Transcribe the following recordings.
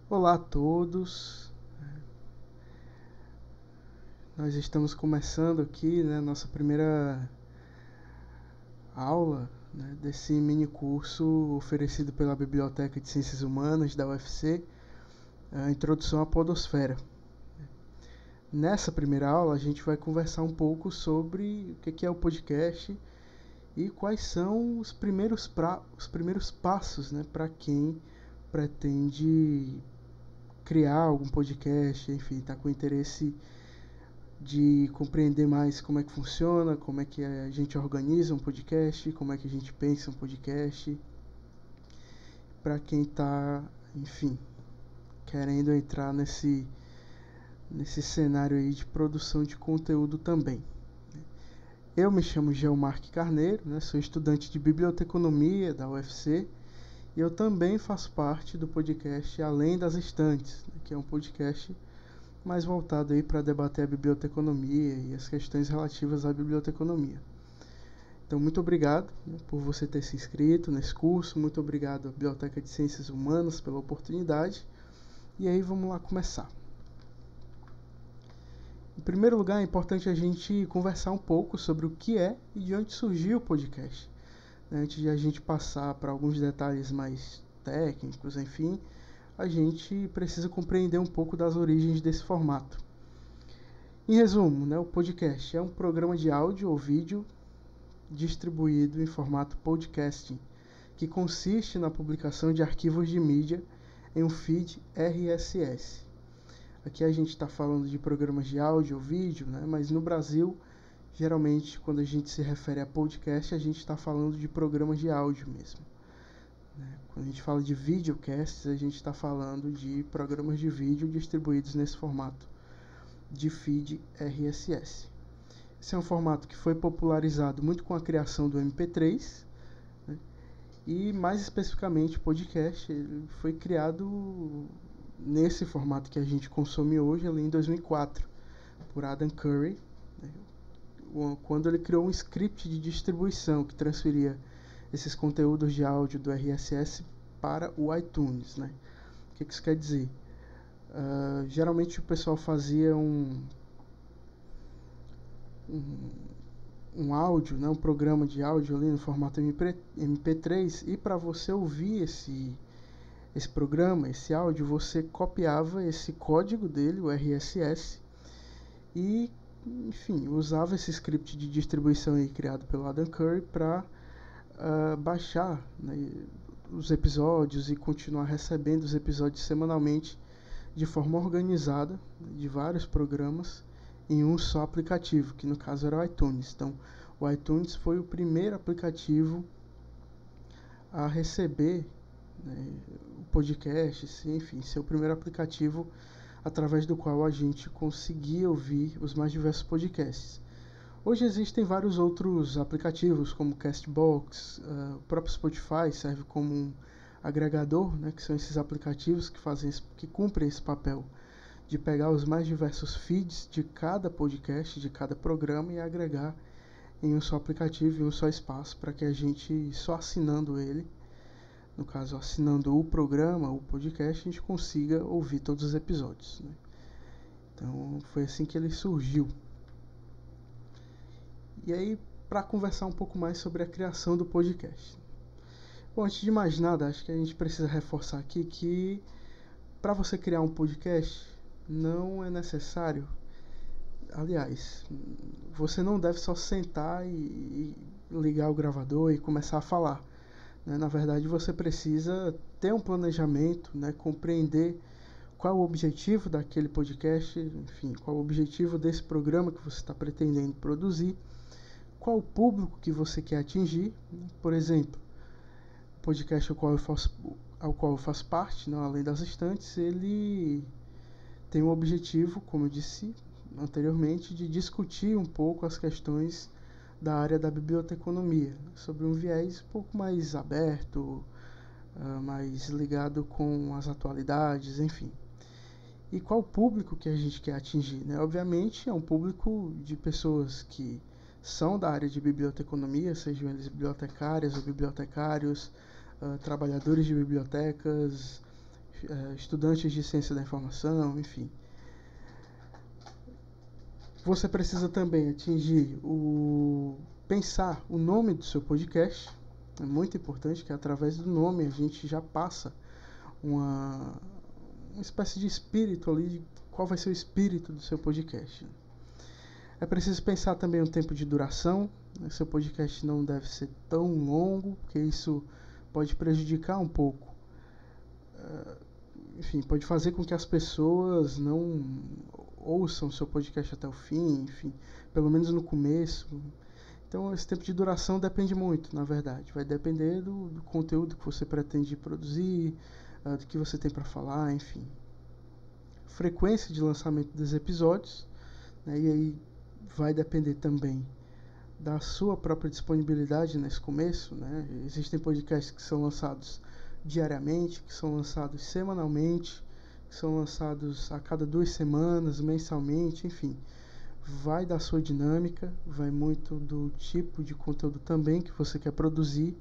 Olá a todos, nós estamos começando aqui, nossa primeira aula, desse mini curso oferecido pela Biblioteca de Ciências Humanas da UFC, a Introdução à Podosfera. Nessa primeira aula a gente vai conversar um pouco sobre o que é o podcast e quais são os primeiros passos para quem pretende criar algum podcast, enfim, está com interesse de compreender mais como é que funciona, como é que a gente organiza um podcast, como é que a gente pensa um podcast, para quem está, enfim, querendo entrar nesse cenário aí de produção de conteúdo também. Eu me chamo Geomarque Carneiro, sou estudante de biblioteconomia da UFC e eu também faço parte do podcast Além das Estantes, que é um podcast mais voltado aí para debater a biblioteconomia e as questões relativas à biblioteconomia. Então, muito obrigado por você ter se inscrito nesse curso, muito obrigado à Biblioteca de Ciências Humanas pela oportunidade. E aí, vamos lá começar. Em primeiro lugar, é importante a gente conversar um pouco sobre o que é e de onde surgiu o podcast. Antes de a gente passar para alguns detalhes mais técnicos, enfim, a gente precisa compreender um pouco das origens desse formato. Em resumo, o podcast é um programa de áudio ou vídeo distribuído em formato podcasting, que consiste na publicação de arquivos de mídia em um feed RSS. Aqui a gente está falando de programas de áudio ou vídeo, mas no Brasil, geralmente, quando a gente se refere a podcast, a gente está falando de programas de áudio mesmo. Quando a gente fala de videocasts, a gente está falando de programas de vídeo distribuídos nesse formato de feed RSS. Esse é um formato que foi popularizado muito com a criação do MP3, e mais especificamente o podcast foi criado nesse formato que a gente consome hoje, ali em 2004, por Adam Curry, quando ele criou um script de distribuição que transferia esses conteúdos de áudio do RSS para o iTunes. O que isso quer dizer? Geralmente o pessoal fazia um áudio, um programa de áudio ali no formato MP3, e para você ouvir esse programa, esse áudio, você copiava esse código dele, o RSS, e, enfim, usava esse script de distribuição aí criado pelo Adam Curry para baixar os episódios e continuar recebendo os episódios semanalmente de forma organizada de vários programas em um só aplicativo, que no caso era o iTunes. Então, o iTunes foi o primeiro aplicativo a receber o podcast, enfim, ser o primeiro aplicativo através do qual a gente conseguia ouvir os mais diversos podcasts. Hoje existem vários outros aplicativos, como o Castbox, o próprio Spotify serve como um agregador, que são esses aplicativos que cumprem esse papel de pegar os mais diversos feeds de cada podcast, de cada programa, e agregar em um só aplicativo, em um só espaço, para que a gente, só assinando ele, no caso assinando o programa, o podcast, a gente consiga ouvir todos os episódios. Então foi assim que ele surgiu. E aí, para conversar um pouco mais sobre a criação do podcast. Bom, antes de mais nada, acho que a gente precisa reforçar aqui que para você criar um podcast não é necessário, aliás, você não deve só sentar e ligar o gravador e começar a falar. Na verdade, você precisa ter um planejamento, compreender qual o objetivo daquele podcast, enfim, qual o objetivo desse programa que você está pretendendo produzir, qual o público que você quer atingir. Por exemplo, o podcast ao qual eu faço parte, Além das Estantes, ele tem o objetivo, como eu disse anteriormente, de discutir um pouco as questões da área da biblioteconomia, sobre um viés um pouco mais aberto, mais ligado com as atualidades, enfim. E qual o público que a gente quer atingir? Obviamente é um público de pessoas que são da área de biblioteconomia, sejam eles bibliotecárias ou bibliotecários, trabalhadores de bibliotecas, estudantes de ciência da informação, enfim. Você precisa também pensar o nome do seu podcast. É muito importante que através do nome a gente já passa uma espécie de espírito ali, de qual vai ser o espírito do seu podcast. É preciso pensar também o tempo de duração. Seu podcast não deve ser tão longo, porque isso pode prejudicar um pouco. Enfim, pode fazer com que as pessoas não ouçam seu podcast até o fim, enfim, pelo menos no começo. Então, esse tempo de duração depende muito, na verdade. Vai depender do conteúdo que você pretende produzir, do que você tem para falar, enfim. Frequência de lançamento dos episódios, né, e aí vai depender também da sua própria disponibilidade nesse começo, né? Existem podcasts que são lançados diariamente, que são lançados semanalmente, que são lançados a cada 2 semanas, mensalmente, enfim. Vai da sua dinâmica, vai muito do tipo de conteúdo também que você quer produzir.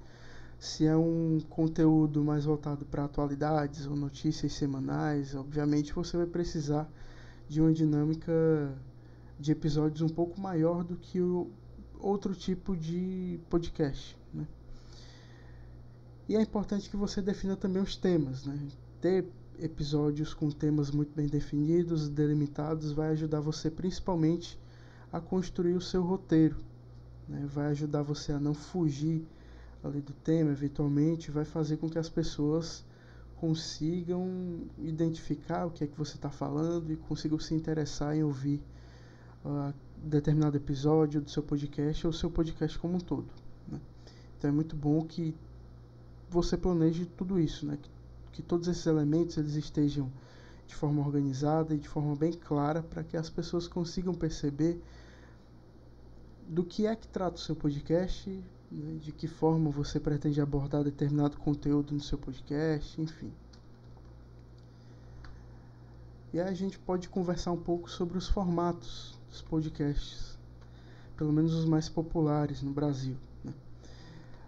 Se é um conteúdo mais voltado para atualidades ou notícias semanais, obviamente você vai precisar de uma dinâmica de episódios um pouco maior do que o outro tipo de podcast, né? E é importante que você defina também os temas, né? Ter episódios com temas muito bem definidos, delimitados, vai ajudar você principalmente a construir o seu roteiro, né? Vai ajudar você a não fugir ali do tema, eventualmente, vai fazer com que as pessoas consigam identificar o que é que você está falando e consigam se interessar em ouvir determinado episódio do seu podcast ou seu podcast como um todo, né? Então é muito bom que você planeje tudo isso, né? Que todos esses elementos eles estejam de forma organizada e de forma bem clara para que as pessoas consigam perceber do que é que trata o seu podcast, né? De que forma você pretende abordar determinado conteúdo no seu podcast, enfim. E aí a gente pode conversar um pouco sobre os formatos dos podcasts, pelo menos os mais populares no Brasil, né?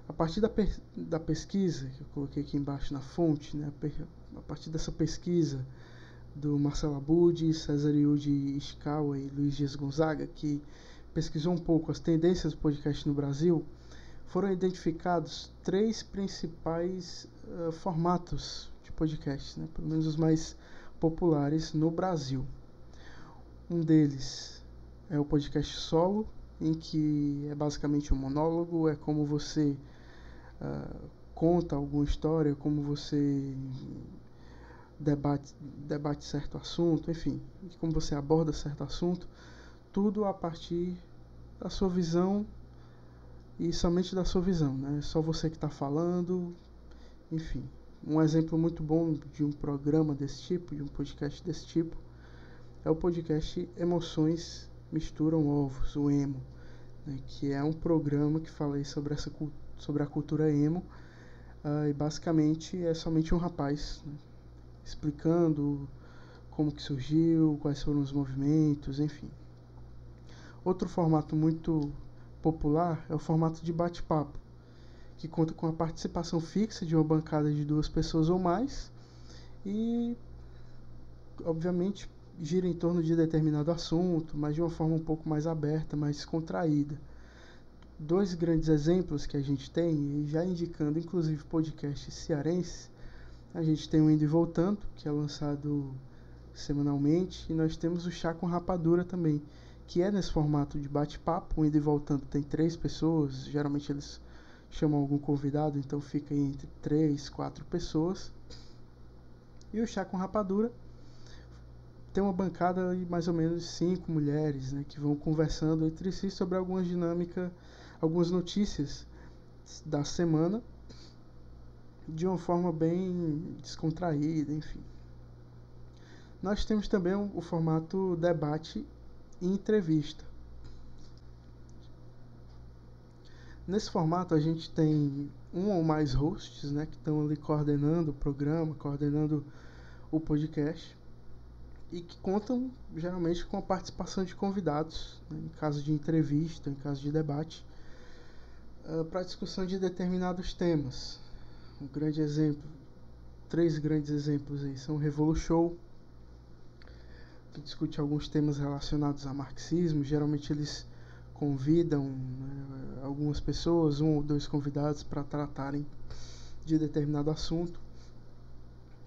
A partir da pesquisa que eu coloquei aqui embaixo na fonte, né? A partir dessa pesquisa do Marcelo Abud, César Yude Ishikawa e Luiz Dias Gonzaga, que pesquisou um pouco as tendências do podcast no Brasil, foram identificados 3 principais formatos de podcast, né? Pelo menos os mais populares no Brasil. Um deles é o podcast solo, em que é basicamente um monólogo, é como você conta alguma história, como você debate certo assunto, enfim, como você aborda certo assunto, tudo a partir da sua visão e somente da sua visão, né? Só você que está falando, enfim. Um exemplo muito bom de um programa desse tipo, de um podcast desse tipo, é o podcast Emoções Misturam Ovos, o Emo, né? Que é um programa que fala sobre a cultura emo, e basicamente é somente um rapaz, né? Explicando como que surgiu, quais foram os movimentos, enfim. Outro formato muito popular é o formato de bate-papo, que conta com a participação fixa de uma bancada de 2 pessoas ou mais e, obviamente, gira em torno de determinado assunto, mas de uma forma um pouco mais aberta, mais descontraída. 2 grandes exemplos que a gente tem, e já indicando inclusive podcasts cearenses, a gente tem o Indo e Voltando, que é lançado semanalmente, e nós temos o Chá com Rapadura também, que é nesse formato de bate-papo. O Indo e Voltando tem 3 pessoas, geralmente eles chamam algum convidado, então fica entre 3, 4 pessoas. E o Chá com Rapadura tem uma bancada de mais ou menos 5 mulheres, né, que vão conversando entre si sobre algumas dinâmicas, algumas notícias da semana, de uma forma bem descontraída, enfim. Nós temos também o formato debate e entrevista. Nesse formato a gente tem um ou mais hosts, né, que estão ali coordenando o programa, coordenando o podcast, e que contam geralmente com a participação de convidados, né, em caso de entrevista, em caso de debate, para discussão de determinados temas. Um grande exemplo três grandes exemplos aí são o Revolution, que discute alguns temas relacionados a marxismo. Geralmente eles convidam, né, algumas pessoas, um ou dois convidados, para tratarem de determinado assunto.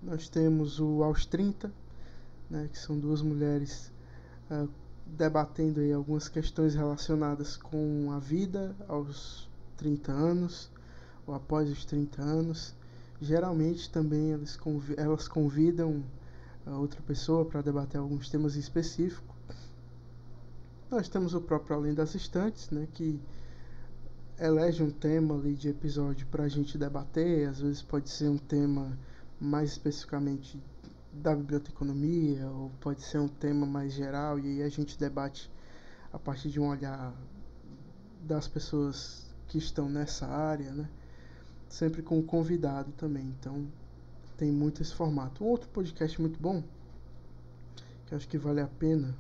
Nós temos o Aos 30, né, que são duas mulheres debatendo aí algumas questões relacionadas com a vida aos 30 anos ou após os 30 anos. Geralmente também elas convidam a outra pessoa para debater alguns temas específicos. Nós temos o próprio Além das Estantes, né, que elege um tema ali de episódio para a gente debater. Às vezes pode ser um tema mais especificamente da biblioteconomia, ou pode ser um tema mais geral, e aí a gente debate a partir de um olhar das pessoas que estão nessa área, né? Sempre com um convidado também. Então tem muito esse formato. Um outro podcast muito bom, que acho que vale a pena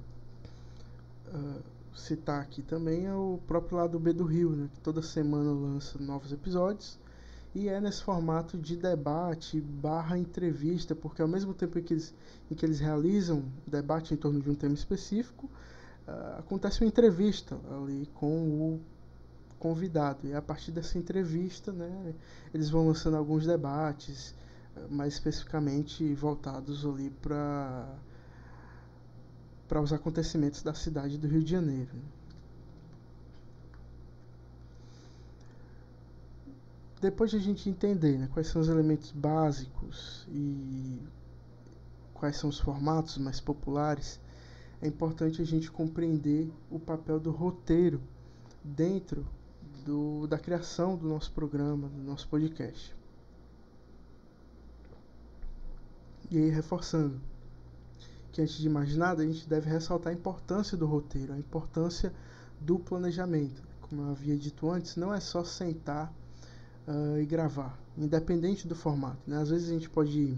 citar aqui também, é o próprio Lado B do Rio, né? Que toda semana lança novos episódios, e é nesse formato de debate / entrevista, porque ao mesmo tempo em que eles realizam debate em torno de um tema específico, acontece uma entrevista ali com o convidado, e a partir dessa entrevista, né, eles vão lançando alguns debates mais especificamente voltados ali para os acontecimentos da cidade do Rio de Janeiro. Depois de a gente entender, né, quais são os elementos básicos e quais são os formatos mais populares, é importante a gente compreender o papel do roteiro dentro da criação do nosso programa, do nosso podcast. E aí, reforçando que, antes de mais nada, a gente deve ressaltar a importância do roteiro, a importância do planejamento. Como eu havia dito antes, não é só sentar e gravar, independente do formato, né? Às vezes a gente pode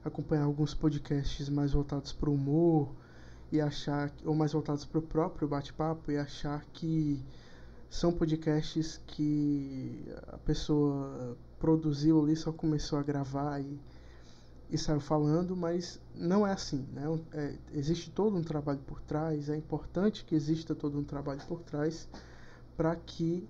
acompanhar alguns podcasts mais voltados para o humor e achar, ou mais voltados para o próprio bate-papo, e achar que são podcasts que a pessoa produziu ali, só começou a gravar e saiu falando, mas não é assim, né? Existe todo um trabalho por trás, é importante que exista todo um trabalho por trás para que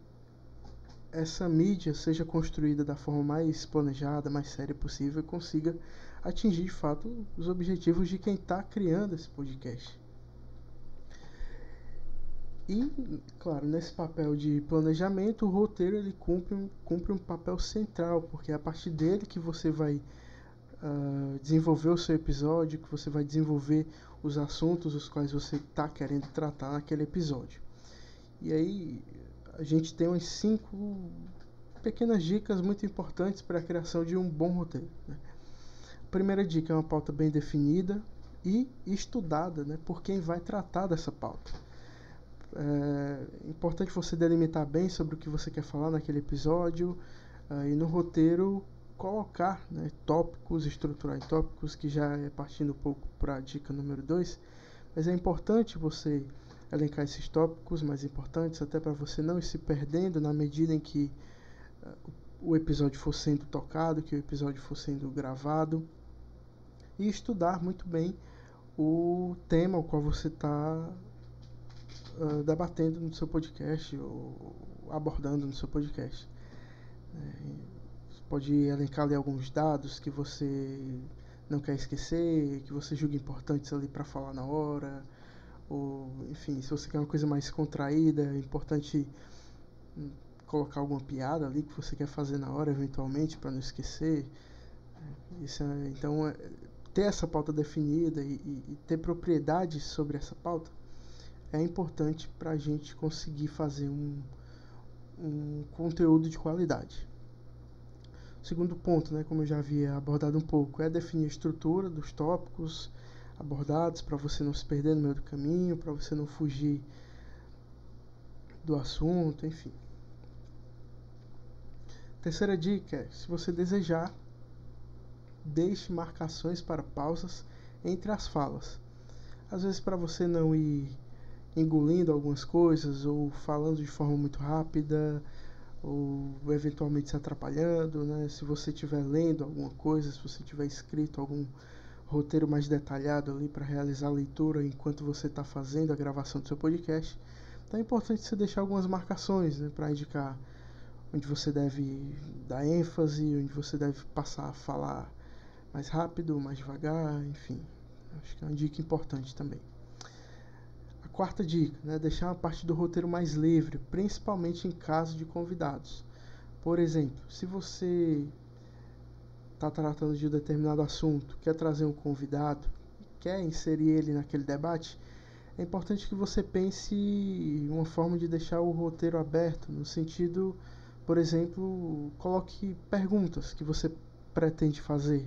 essa mídia seja construída da forma mais planejada, mais séria possível, e consiga atingir de fato os objetivos de quem está criando esse podcast. E, claro, nesse papel de planejamento, o roteiro ele cumpre um papel central, porque é a partir dele que você vai desenvolver o seu episódio, que você vai desenvolver os assuntos os quais você está querendo tratar naquele episódio. E aí a gente tem umas 5 pequenas dicas muito importantes para a criação de um bom roteiro, né? A primeira dica é uma pauta bem definida e estudada, né, por quem vai tratar dessa pauta. É importante você delimitar bem sobre o que você quer falar naquele episódio, e no roteiro colocar, né, tópicos, estruturar em tópicos, que já é partindo um pouco para a dica número 2, mas é importante você elencar esses tópicos mais importantes, até para você não ir se perdendo na medida em que o episódio for sendo tocado, que o episódio for sendo gravado, e estudar muito bem o tema ao qual você está debatendo no seu podcast ou abordando no seu podcast. Você pode elencar ali alguns dados que você não quer esquecer, que você julga importantes ali para falar na hora, ou enfim, se você quer uma coisa mais contraída, é importante colocar alguma piada ali que você quer fazer na hora, eventualmente, para não esquecer. Então, ter essa pauta definida e ter propriedade sobre essa pauta é importante para a gente conseguir fazer um conteúdo de qualidade. O segundo ponto, né, como eu já havia abordado um pouco, é definir a estrutura dos tópicos abordados, para você não se perder no meio do caminho, para você não fugir do assunto, enfim. Terceira dica é, se você desejar, deixe marcações para pausas entre as falas. Às vezes, para você não ir engolindo algumas coisas ou falando de forma muito rápida, ou eventualmente se atrapalhando, né? Se você estiver lendo alguma coisa, se você tiver escrito algum roteiro mais detalhado ali para realizar a leitura enquanto você está fazendo a gravação do seu podcast, então é importante você deixar algumas marcações, né, para indicar onde você deve dar ênfase, onde você deve passar a falar mais rápido, mais devagar, enfim. Acho que é uma dica importante também. A quarta dica, né, deixar uma parte do roteiro mais livre, principalmente em caso de convidados. Por exemplo, se você está tratando de um determinado assunto, quer trazer um convidado, quer inserir ele naquele debate, é importante que você pense em uma forma de deixar o roteiro aberto, no sentido, por exemplo, coloque perguntas que você pretende fazer,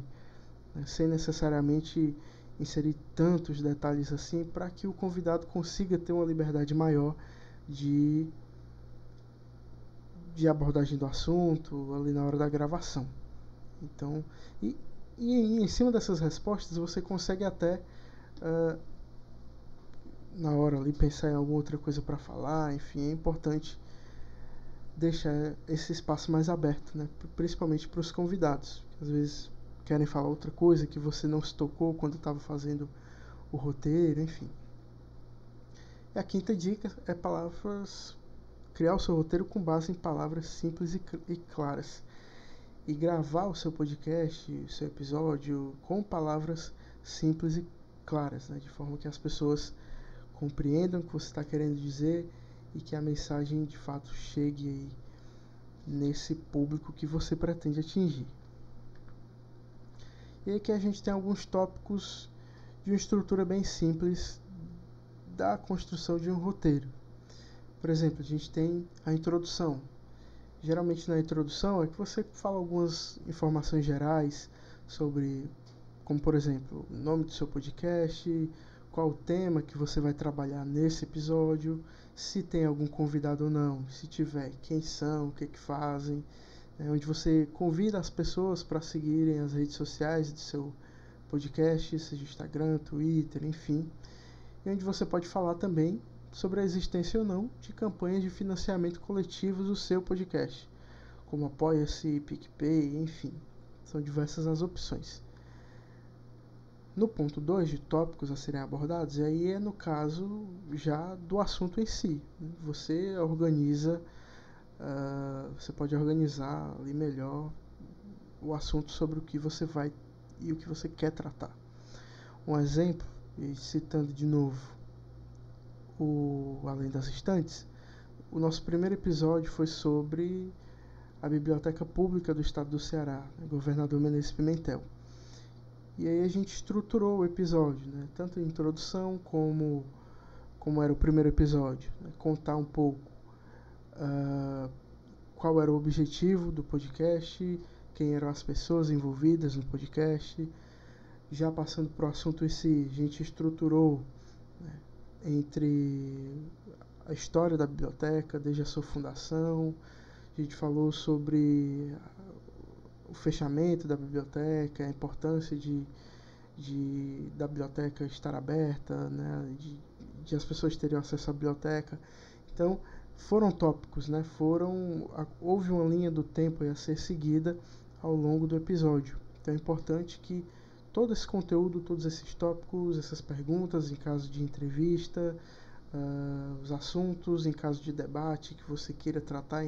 né, sem necessariamente inserir tantos detalhes assim, para que o convidado consiga ter uma liberdade maior de, de abordagem do assunto ali na hora da gravação. Então, e, e em cima dessas respostas você consegue até na hora ali pensar em alguma outra coisa para falar. Enfim, é importante deixar esse espaço mais aberto, né? Principalmente para os convidados, que às vezes querem falar outra coisa que você não se tocou quando estava fazendo o roteiro, enfim. E a quinta dica é criar o seu roteiro com base em palavras simples e claras. E gravar o seu podcast, o seu episódio com palavras simples e claras, né? De forma que as pessoas compreendam o que você está querendo dizer e que a mensagem de fato chegue aí nesse público que você pretende atingir. E aqui a gente tem alguns tópicos de uma estrutura bem simples da construção de um roteiro. Por exemplo, a gente tem a introdução. Geralmente na introdução é que você fala algumas informações gerais sobre, como por exemplo, o nome do seu podcast, qual o tema que você vai trabalhar nesse episódio, se tem algum convidado ou não, se tiver, quem são, o que fazem, onde você convida as pessoas para seguirem as redes sociais do seu podcast, seja Instagram, Twitter, enfim, e onde você pode falar também sobre a existência ou não de campanhas de financiamento coletivo do seu podcast, como Apoia-se, PicPay, enfim, são diversas as opções. No ponto 2 de tópicos a serem abordados, e aí é no caso já do assunto em si. Você organiza, você pode organizar ali melhor o assunto sobre o que você vai e o que você quer tratar. Um exemplo, e citando de novo o Além das Estantes, o nosso primeiro episódio foi sobre a Biblioteca Pública do Estado do Ceará, Governador Menezes Pimentel. E aí a gente estruturou o episódio, né? Tanto a introdução como era o primeiro episódio, né? Contar um pouco qual era o objetivo do podcast, quem eram as pessoas envolvidas no podcast. Já passando para o assunto em si, a gente estruturou, né, entre a história da biblioteca, desde a sua fundação. A gente falou sobre o fechamento da biblioteca, a importância da biblioteca estar aberta, né, de as pessoas terem acesso à biblioteca. Então, foram tópicos, né, houve uma linha do tempo a ser seguida ao longo do episódio. Então é importante que todo esse conteúdo, todos esses tópicos, essas perguntas em caso de entrevista, os assuntos em caso de debate que você queira tratar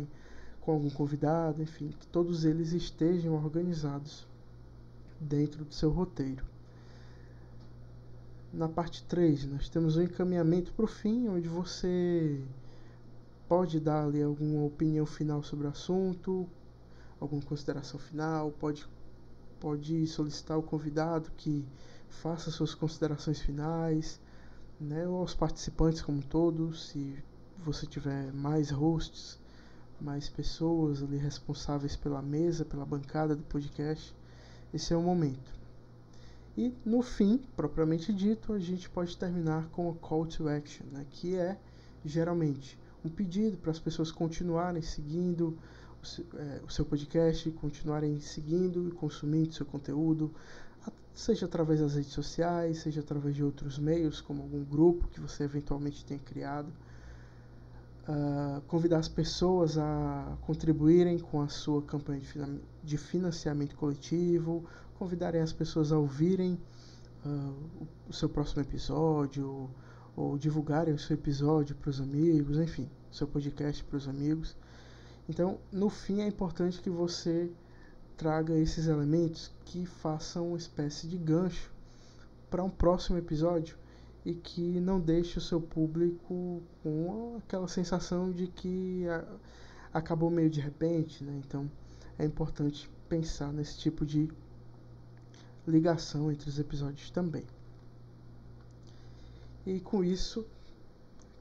com algum convidado, enfim, que todos eles estejam organizados dentro do seu roteiro. Na parte 3, nós temos um encaminhamento para o fim, onde você pode dar ali alguma opinião final sobre o assunto, alguma consideração final, pode solicitar ao convidado que faça suas considerações finais, né, ou aos participantes como todos, se você tiver mais hosts, mais pessoas ali responsáveis pela mesa, pela bancada do podcast, esse é o momento. E no fim, propriamente dito, a gente pode terminar com a call to action, né, que é geralmente um pedido para as pessoas continuarem seguindo o seu podcast, continuarem seguindo e consumindo seu conteúdo, seja através das redes sociais, seja através de outros meios, como algum grupo que você eventualmente tenha criado. convidar as pessoas a contribuírem com a sua campanha de financiamento coletivo, convidarem as pessoas a ouvirem o seu próximo episódio, ou divulgarem o seu episódio para os amigos, enfim, o seu podcast para os amigos. Então, no fim, é importante que você traga esses elementos que façam uma espécie de gancho para um próximo episódio e que não deixe o seu público com aquela sensação de que acabou meio de repente, né? Então, é importante pensar nesse tipo de ligação entre os episódios também. E com isso,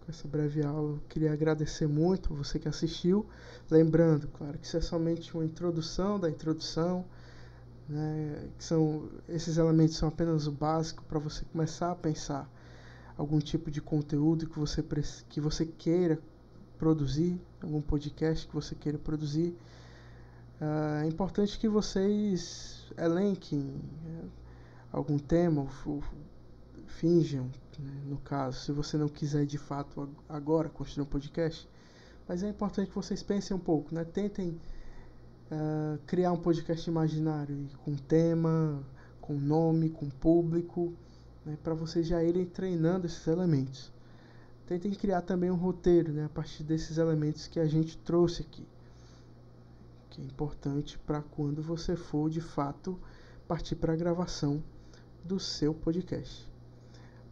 com essa breve aula, eu queria agradecer muito você que assistiu. Lembrando, claro, que isso é somente uma introdução da introdução, né? Esses elementos são apenas o básico para você começar a pensar algum tipo de conteúdo que você queira produzir, algum podcast que você queira produzir. É importante que vocês elenquem algum tema, finjam, né, no caso, se você não quiser de fato agora construir um podcast, mas é importante que vocês pensem um pouco, né? Tentem criar um podcast imaginário com tema, com nome, com público, né, para vocês já irem treinando esses elementos. Tentem criar também um roteiro, né, a partir desses elementos que a gente trouxe aqui, que é importante para quando você for de fato partir para a gravação do seu podcast.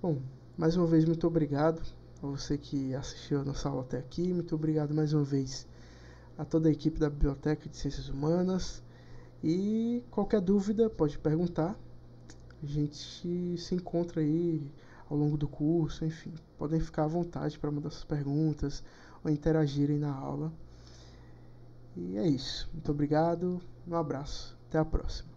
Bom, mais uma vez, muito obrigado a você que assistiu a nossa aula até aqui. Muito obrigado mais uma vez a toda a equipe da Biblioteca de Ciências Humanas. E qualquer dúvida pode perguntar. A gente se encontra aí ao longo do curso, enfim. Podem ficar à vontade para mandar suas perguntas ou interagirem na aula. E é isso. Muito obrigado, um abraço. Até a próxima.